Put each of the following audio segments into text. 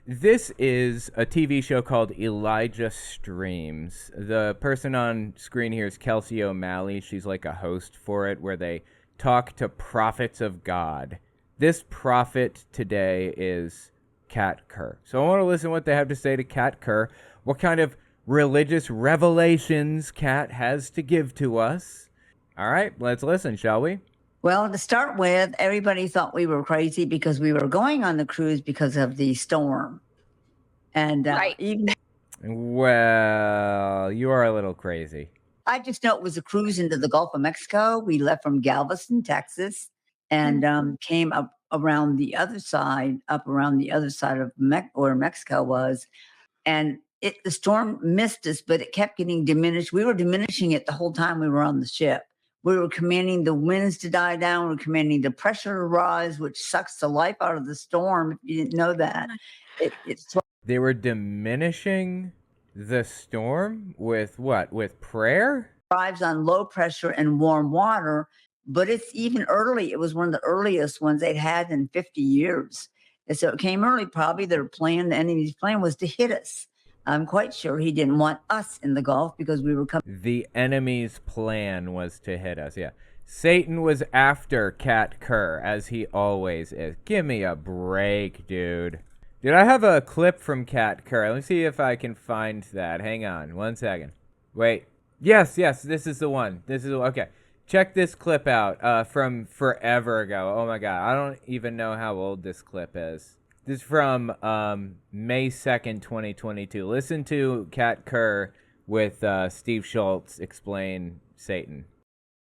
This is a TV show called Elijah Streams. The person on screen here is Kelsey O'Malley. She's like a host for it where they talk to prophets of God. This prophet today is Kat Kerr. So I want to listen to what they have to say to Kat Kerr, what kind of religious revelations Kat has to give to us. All right, let's listen, shall we? Well, to start with, everybody thought we were crazy because we were going on the cruise because of the storm. And even Well, you are a little crazy. I just know it was a cruise into the Gulf of Mexico. We left from Galveston, Texas, and came up around the other side of where Mexico was. And the storm missed us, but it kept getting diminished. We were diminishing it the whole time we were on the ship. We were commanding the winds to die down. We were commanding the pressure to rise, which sucks the life out of the storm. If you didn't know that, They were diminishing the storm with what? With prayer? Thrives on low pressure and warm water, but it's even early. It was one of the earliest ones they'd had in 50 years. And so it came early. Probably their plan, the enemy's plan, was to hit us. I'm quite sure he didn't want us in the Gulf because we were coming. The enemy's plan was to hit us, yeah. Satan was after Kat Kerr, as he always is. Give me a break, dude. Dude, I have a clip from Kat Kerr. Let me see if I can find that. Hang on, 1 second. Wait. Yes, this is the one. Okay. Check this clip out from forever ago. Oh my god, I don't even know how old this clip is. This is from May 2nd, 2022. Listen to Kat Kerr with Steve Schultz explain Satan.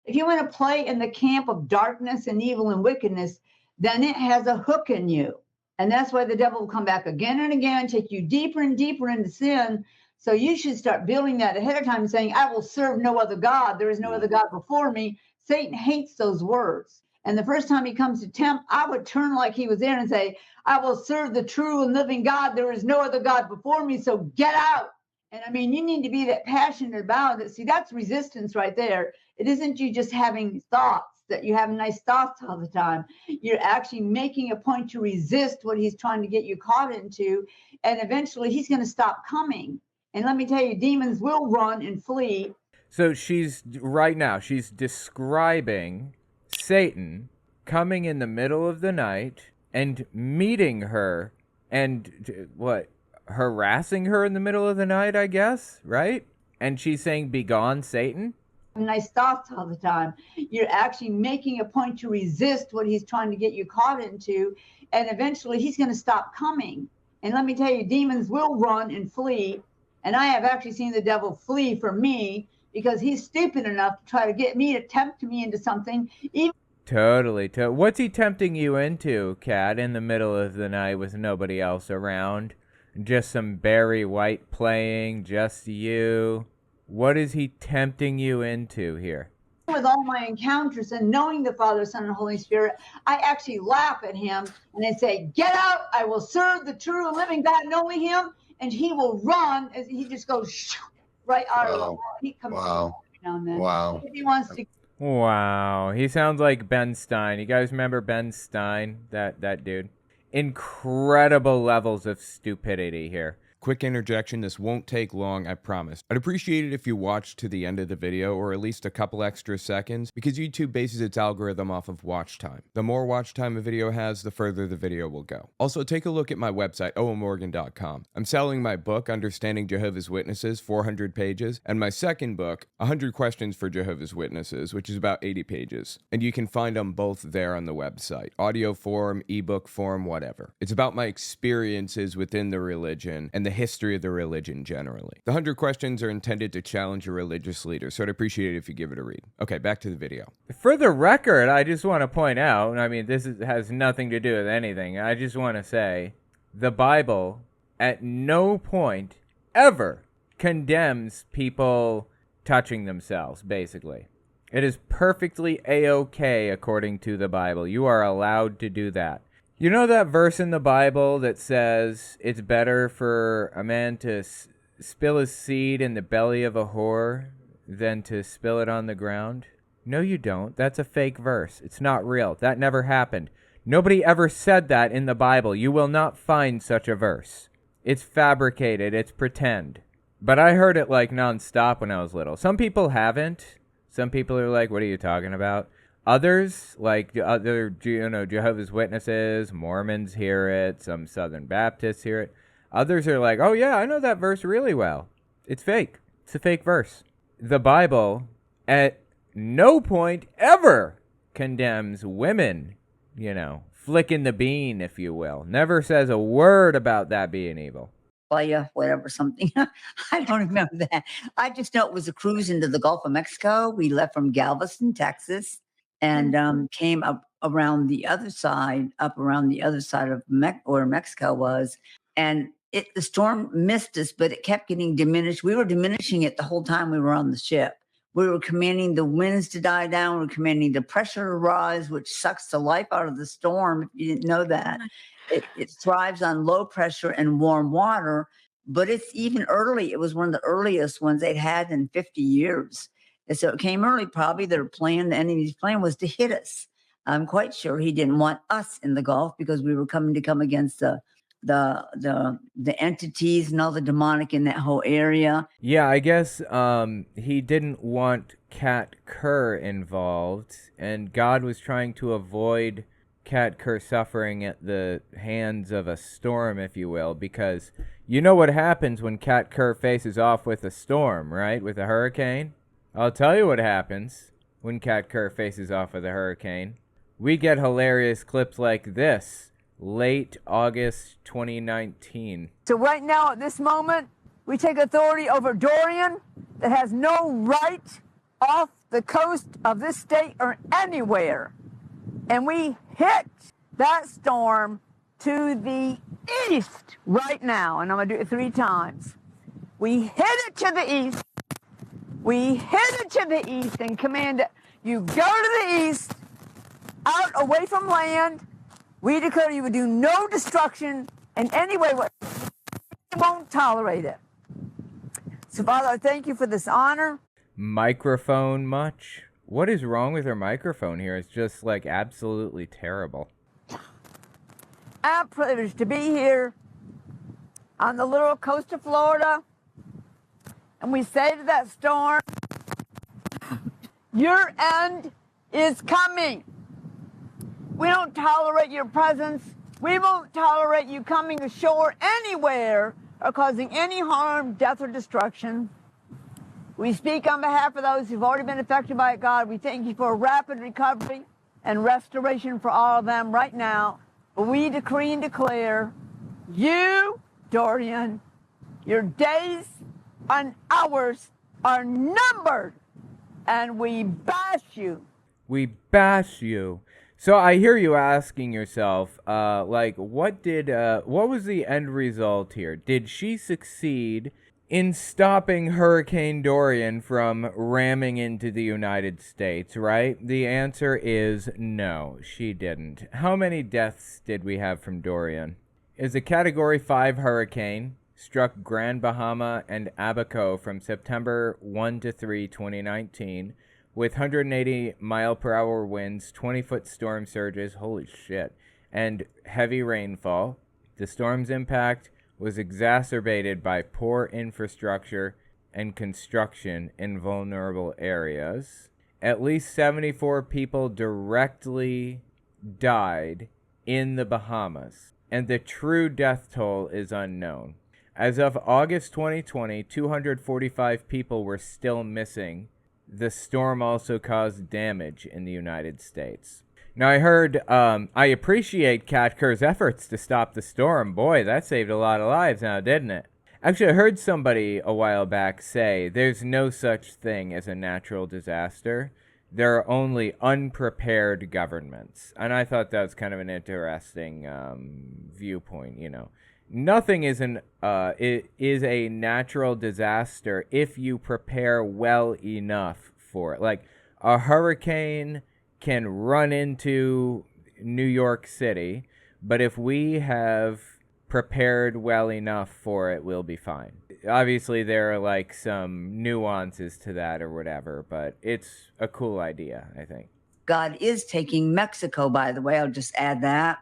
If you want to play in the camp of darkness and evil and wickedness, then it has a hook in you. And that's why the devil will come back again and again, take you deeper and deeper into sin. So you should start building that ahead of time, saying, I will serve no other God. There is no other God before me. Satan hates those words. And the first time he comes to tempt, I would turn like he was there and say, I will serve the true and living God. There is no other God before me. So get out. And I mean, you need to be that passionate about it. See, that's resistance right there. It isn't you just having thoughts, that you have nice thoughts all the time. You're actually making a point to resist what he's trying to get you caught into. And eventually he's going to stop coming. And let me tell you, demons will run and flee. So she's describing Satan coming in the middle of the night and meeting her and harassing her in the middle of the night, I guess, right? And she's saying, "Begone, Satan." Nice thoughts all the time. You're actually making a point to resist what he's trying to get you caught into, and eventually he's going to stop coming. And let me tell you, demons will run and flee. And I have actually seen the devil flee from me because he's stupid enough to try to get me to tempt me into something. Totally. What's he tempting you into, Kat, in the middle of the night with nobody else around? Just some Barry White playing, just you. What is he tempting you into here? With all my encounters and knowing the Father, Son, and Holy Spirit, I actually laugh at him and I say, get out, I will serve the true and living God and only him. And he will run as he just goes right out of the wall. He comes now and then. Wow. If he wants to. Wow. He sounds like Ben Stein. You guys remember Ben Stein? That dude. Incredible levels of stupidity here. Quick interjection, this won't take long, I promise. I'd appreciate it if you watched to the end of the video, or at least a couple extra seconds, because YouTube bases its algorithm off of watch time. The more watch time a video has, the further the video will go. Also, take a look at my website, owenmorgan.com. I'm selling my book, Understanding Jehovah's Witnesses, 400 pages, and my second book, 100 Questions for Jehovah's Witnesses, which is about 80 pages. And you can find them both there on the website. Audio form, ebook form, whatever. It's about my experiences within the religion and the history of the religion generally. The 100 questions are intended to challenge a religious leader, so I'd appreciate it if you give it a read. Okay, back to the video. For the record, I just want to point out, I mean, has nothing to do with anything. I just want to say, the Bible at no point ever condemns people touching themselves, basically. It is perfectly A-okay according to the Bible. You are allowed to do that. You know that verse in the Bible that says it's better for a man to spill his seed in the belly of a whore than to spill it on the ground? No, you don't. That's a fake verse. It's not real. That never happened. Nobody ever said that in the Bible. You will not find such a verse. It's fabricated. It's pretend. But I heard it like nonstop when I was little. Some people haven't. Some people are like, what are you talking about? Others, like other Jehovah's Witnesses, Mormons hear it. Some Southern Baptists hear it. Others are like, oh yeah, I know that verse really well. It's fake. It's a fake verse. The Bible at no point ever condemns women, flicking the bean, if you will. Never says a word about that being evil. Whatever, something. I don't remember that. I just know it was a cruise into the Gulf of Mexico. We left from Galveston, Texas, and came up around the other side of where Mexico was. And the storm missed us, but it kept getting diminished. We were diminishing it the whole time we were on the ship. We were commanding the winds to die down. We were commanding the pressure to rise, which sucks the life out of the storm. If you didn't know that. It thrives on low pressure and warm water, but it's even early. It was one of the earliest ones they'd had in 50 years. And so it came early. Probably the enemy's plan was to hit us. I'm quite sure he didn't want us in the Gulf because we were come against the entities and all the demonic in that whole area. Yeah, I guess he didn't want Kat Kerr involved, and God was trying to avoid Kat Kerr suffering at the hands of a storm, if you will, because you know what happens when Kat Kerr faces off with a storm, right? With a hurricane? I'll tell you what happens when Kat Kerr faces off with a hurricane. We get hilarious clips like this, late August 2019. So right now, at this moment, we take authority over Dorian that has no right off the coast of this state or anywhere. And we hit that storm to the east right now. And I'm going to do it 3 times. We hit it to the east. We hit it to the east and command it. You go to the east, out away from land. We declare you would do no destruction in any way. We won't tolerate it. So, Father, I thank you for this honor. Microphone much? What is wrong with her microphone here? It's just like absolutely terrible. I'm privileged to be here on the little coast of Florida. And we say to that storm, your end is coming. We don't tolerate your presence. We won't tolerate you coming ashore anywhere or causing any harm, death, or destruction. We speak on behalf of those who've already been affected by it, God. We thank you for a rapid recovery and restoration for all of them right now. But we decree and declare, you, Dorian, your days and hours are numbered, and we bash you. We bash you. So I hear you asking yourself, what was the end result here? Did she succeed in stopping Hurricane Dorian from ramming into the United States, right? The answer is no, she didn't. How many deaths did we have from Dorian? Is a Category 5 hurricane, struck Grand Bahama and Abaco from September 1 to 3, 2019, with 180 mile per hour winds, 20-foot storm surges, holy shit, and heavy rainfall. The storm's impact was exacerbated by poor infrastructure and construction in vulnerable areas. At least 74 people directly died in the Bahamas, and the true death toll is unknown. As of August 2020, 245 people were still missing. The storm also caused damage in the United States. Now, I heard, I appreciate Kat Kerr's efforts to stop the storm. Boy, that saved a lot of lives now, didn't it? Actually, I heard somebody a while back say there's no such thing as a natural disaster. There are only unprepared governments. And I thought that was kind of an interesting viewpoint, you know. Nothing is a natural disaster if you prepare well enough for it. Like, a hurricane can run into New York City, but if we have prepared well enough for it, we'll be fine. Obviously, there are like some nuances to that or whatever, but it's a cool idea, I think. God is taking Mexico, by the way. I'll just add that.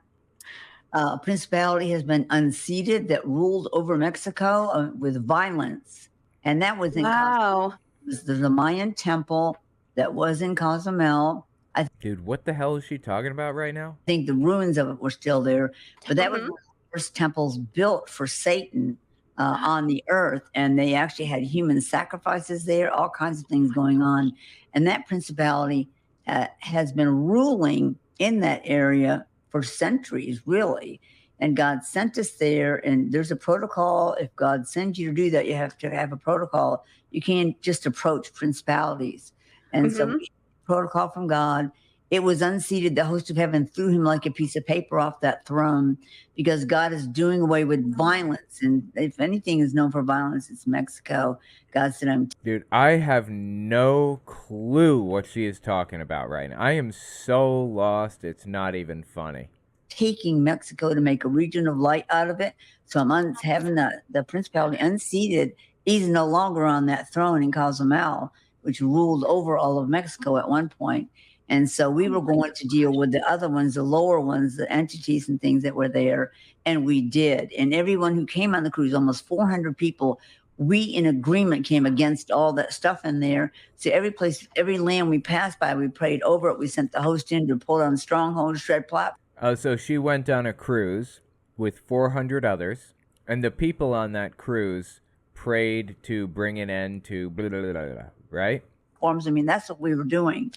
Principality has been unseated that ruled over Mexico with violence. And that was in Wow. the Mayan temple that was in Cozumel. I Dude, what the hell is she talking about right now? think the ruins of it were still there, but that was one of the first temples built for Satan on the earth. And they actually had human sacrifices there, all kinds of things going on. And that principality has been ruling in that area for centuries, really. And God sent us there, and there's a protocol. If God sends you to do that, you have to have a protocol. You can't just approach principalities. And so, protocol from God. It was unseated. The host of heaven threw him like a piece of paper off that throne because God is doing away with violence. And if anything is known for violence, it's Mexico. God said, Dude, I have no clue what she is talking about right now. I am so lost, it's not even funny. taking Mexico to make a region of light out of it. So I'm having the principality unseated. He's no longer on that throne in Cozumel, which ruled over all of Mexico at one point. And so we were going to deal with the other ones, the lower ones, the entities and things that were there. And we did. And everyone who came on the cruise, almost 400 people, we in agreement came against all that stuff in there. So every place, every land we passed by, we prayed over it. We sent the host in to pull down strongholds, shred platforms. So she went on a cruise with 400 others, and the people on that cruise prayed to bring an end to blah, blah, blah, blah, blah, right? I mean, that's what we were doing.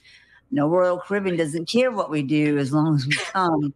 No, Royal Caribbean doesn't care what we do as long as we come.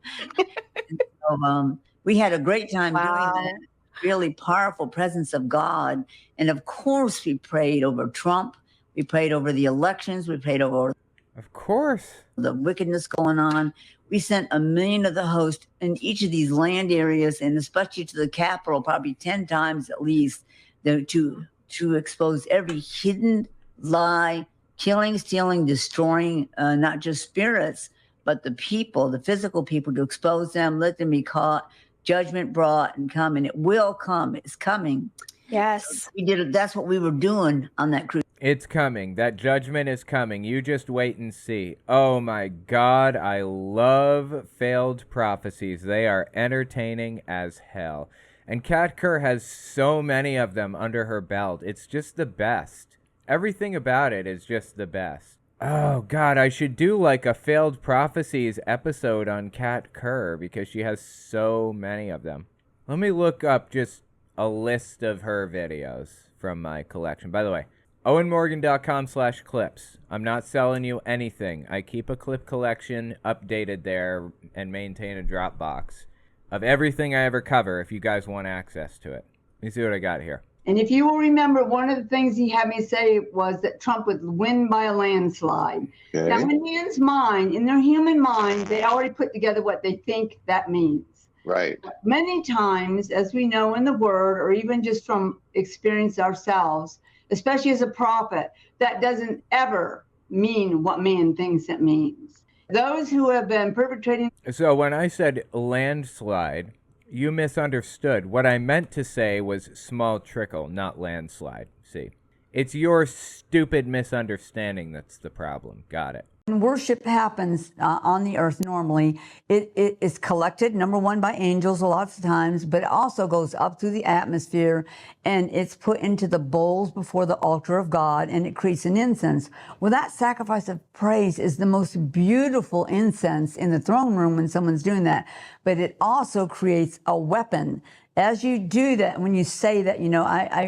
So, we had a great time doing that. Really powerful presence of God. And of course, we prayed over Trump. We prayed over the elections. We prayed over, of course, the wickedness going on. We sent 1 million of the host in each of these land areas, and especially to the capital, probably 10 times at least, to expose every hidden lie, killing, stealing, destroying, not just spirits, but the people, the physical people, to expose them, let them be caught, judgment brought, and come. And it will come. It's coming. Yes. We did it. That's what we were doing on that cruise. It's coming. That judgment is coming. You just wait and see. Oh my God, I love failed prophecies. They are entertaining as hell. And Kat Kerr has so many of them under her belt. It's just the best. Everything about it is just the best. Oh God, I should do like a failed prophecies episode on Kat Kerr because she has so many of them. Let me look up just a list of her videos from my collection. By the way, owenmorgan.com/clips. I'm not selling you anything. I keep a clip collection updated there and maintain a Dropbox of everything I ever cover if you guys want access to it. Let me see what I got here. And if you will remember, one of the things he had me say was that Trump would win by a landslide. Okay. Now, in man's mind, in their human mind, they already put together what they think that means. Right. Many times, as we know in the word, or even just from experience ourselves, especially as a prophet, that doesn't ever mean what man thinks it means. Those who have been perpetrating. So when I said landslide, you misunderstood. What I meant to say was small trickle, not landslide. See, it's your stupid misunderstanding that's the problem. Got it. When worship happens on the earth normally, it is collected, number one, by angels lots of times, but it also goes up through the atmosphere and it's put into the bowls before the altar of God and it creates an incense. Well, that sacrifice of praise is the most beautiful incense in the throne room when someone's doing that, but it also creates a weapon. As you do that, when you say that, you know,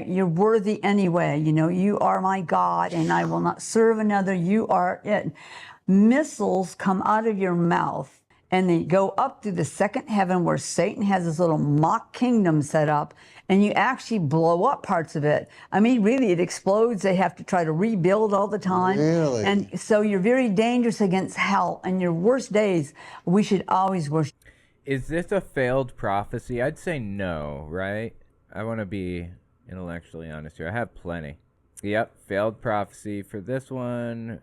you're worthy anyway, you know, you are my God and I will not serve another, you are it. Missiles come out of your mouth and they go up through the second heaven where Satan has this little mock kingdom set up and you actually blow up parts of it. I mean, really, it explodes. They have to try to rebuild all the time. Really? And so you're very dangerous against hell. And your worst days, we should always worship. Is this a failed prophecy? I'd say no, right? I want to be intellectually honest here. I have plenty. Yep, failed prophecy for this one.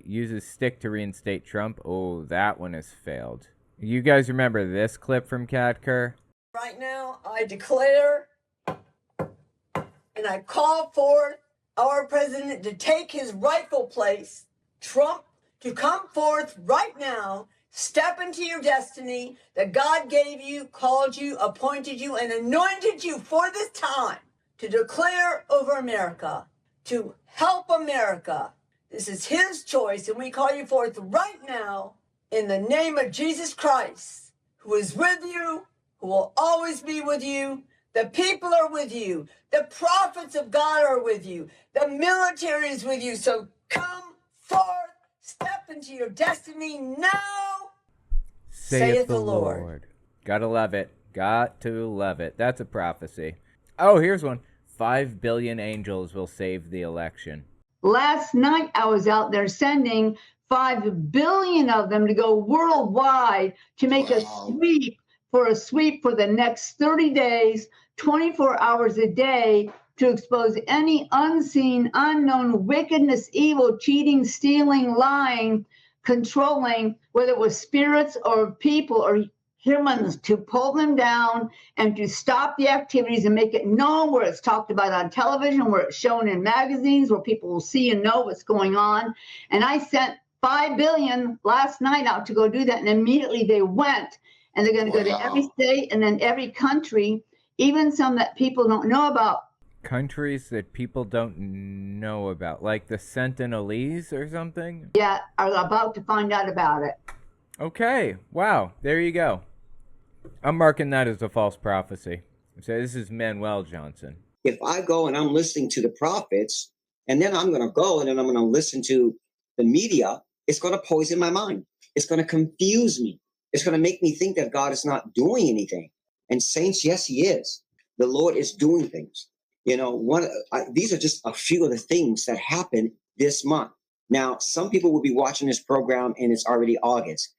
Uses stick to reinstate Trump. Oh, that one has failed. You guys remember this clip from Kat Kerr? Right now, I declare and I call for our president to take his rightful place, Trump, to come forth right now, step into your destiny that God gave you, called you, appointed you, and anointed you for this time to declare over America, to help America. This is his choice, and we call you forth right now in the name of Jesus Christ, who is with you, who will always be with you. The people are with you. The prophets of God are with you. The military is with you. So come forth, step into your destiny now, saith the Lord. Gotta love it. Got to love it. That's a prophecy. Oh, here's one. 5 billion angels will save the election. Last night, I was out there sending 5 billion of them to go worldwide to make a sweep for the next 30 days, 24 hours a day, to expose any unseen, unknown wickedness, evil, cheating, stealing, lying, controlling, whether it was spirits or people or humans, to pull them down and to stop the activities and make it known where it's talked about on television, where it's shown in magazines, where people will see and know what's going on. And I sent 5 billion last night out to go do that. And immediately they went, and they're going to go to every state and then every country, even some that people don't know about. Countries that people don't know about, like the Sentinelese or something? Yeah, are about to find out about it. Okay. Wow. There you go. I'm marking that as a false prophecy. So this is Manuel Johnson. If I go and I'm listening to the prophets, and then I'm going to go and then I'm going to listen to the media, it's going to poison my mind. It's going to confuse me. It's going to make me think that God is not doing anything. And saints, yes, he is. The Lord is doing things. You know, these are just a few of the things that happened this month. Now, some people will be watching this program and it's already August,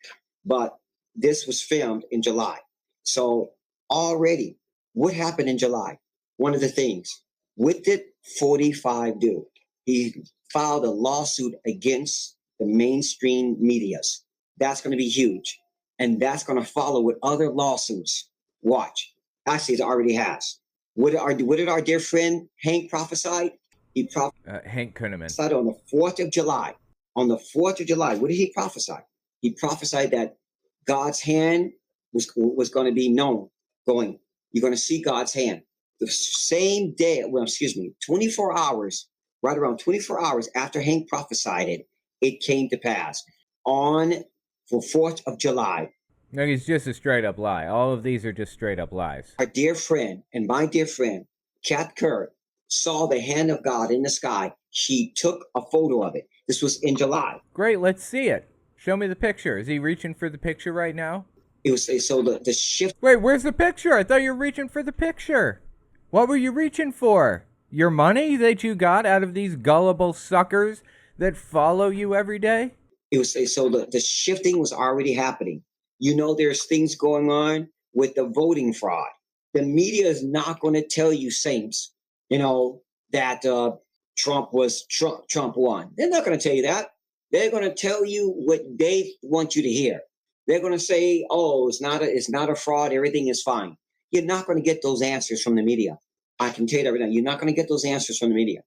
but this was filmed in July. So already, what happened in July? One of the things, what did 45 do? He filed a lawsuit against the mainstream medias. That's going to be huge. And that's going to follow with other lawsuits. Watch. Actually, it already has. What did our dear friend Hank prophesied? He prophesied Hank Kunneman. On the 4th of July. On the 4th of July, what did he prophesy? He prophesied that God's hand was going to be known. You're going to see God's hand. The same day, 24 hours, right around 24 hours after Hank prophesied it came to pass on the 4th of July. No, it's just a straight up lie. All of these are just straight up lies. Our dear friend and my dear friend, Kerr, saw the hand of God in the sky. She took a photo of it. This was in July. Great, let's see it. Show me the picture. Is he reaching for the picture right now? It was so the shift. Wait, where's the picture? I thought you were reaching for the picture. What were you reaching for? Your money that you got out of these gullible suckers that follow you every day? It was so the shifting was already happening. You know, there's things going on with the voting fraud. The media is not going to tell you, saints, you know, that Trump won. They're not going to tell you that. They're going to tell you what they want you to hear. They're going to say, "Oh, it's not a fraud. Everything is fine." You're not going to get those answers from the media. I can tell you that right now. You're not going to get those answers from the media.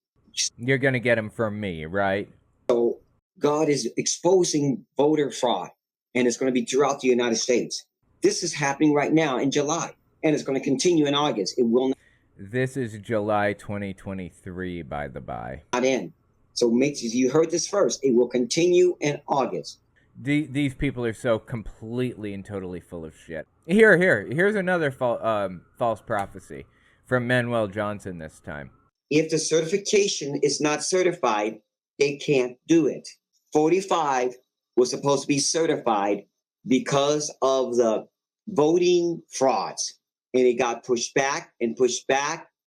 You're going to get them from me, right? So God is exposing voter fraud, and it's going to be throughout the United States. This is happening right now in July, and it's going to continue in August. It will not. This is July 2023, by the by. Not end. So make sure you heard this first. It will continue in August. These people are so completely and totally full of shit. Here's another false prophecy from Manuel Johnson this time. If the certification is not certified, they can't do it. 45 was supposed to be certified because of the voting frauds. And it got pushed back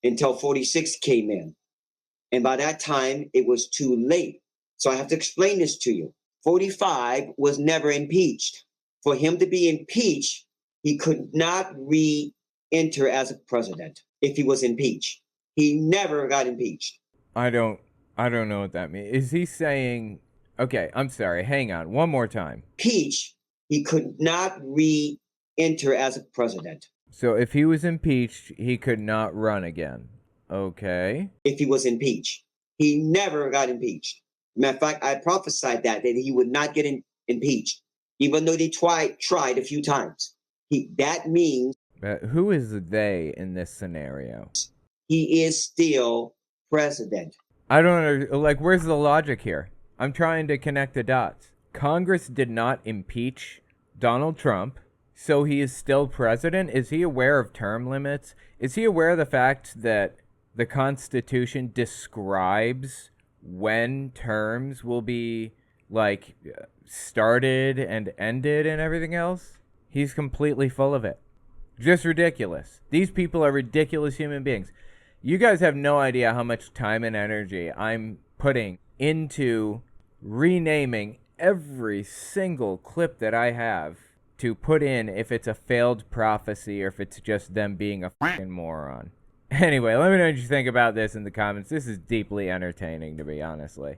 until 46 came in. And by that time, it was too late. So I have to explain this to you. 45 was never impeached. For him to be impeached, he could not re-enter as a president if he was impeached. He never got impeached. I don't know what that means. Is he saying... Okay, I'm sorry. Hang on. One more time. Impeached, he could not re-enter as a president. So if he was impeached, he could not run again. Okay. If he was impeached. He never got impeached. Matter of fact, I prophesied that he would not get impeached, even though they tried a few times. That means Who is they in this scenario? he is still president. I don't know. Like, where's the logic here? I'm trying to connect the dots. Congress did not impeach Donald Trump, so he is still president. Is he aware of term limits? Is he aware of the fact that the Constitution describes when terms will be, like, started and ended and everything else? He's completely full of it. Just ridiculous. These people are ridiculous human beings. You guys have no idea how much time and energy I'm putting into renaming every single clip that I have to put in if it's a failed prophecy or if it's just them being a fucking moron. Anyway, let me know what you think about this in the comments. This is deeply entertaining to me, honestly.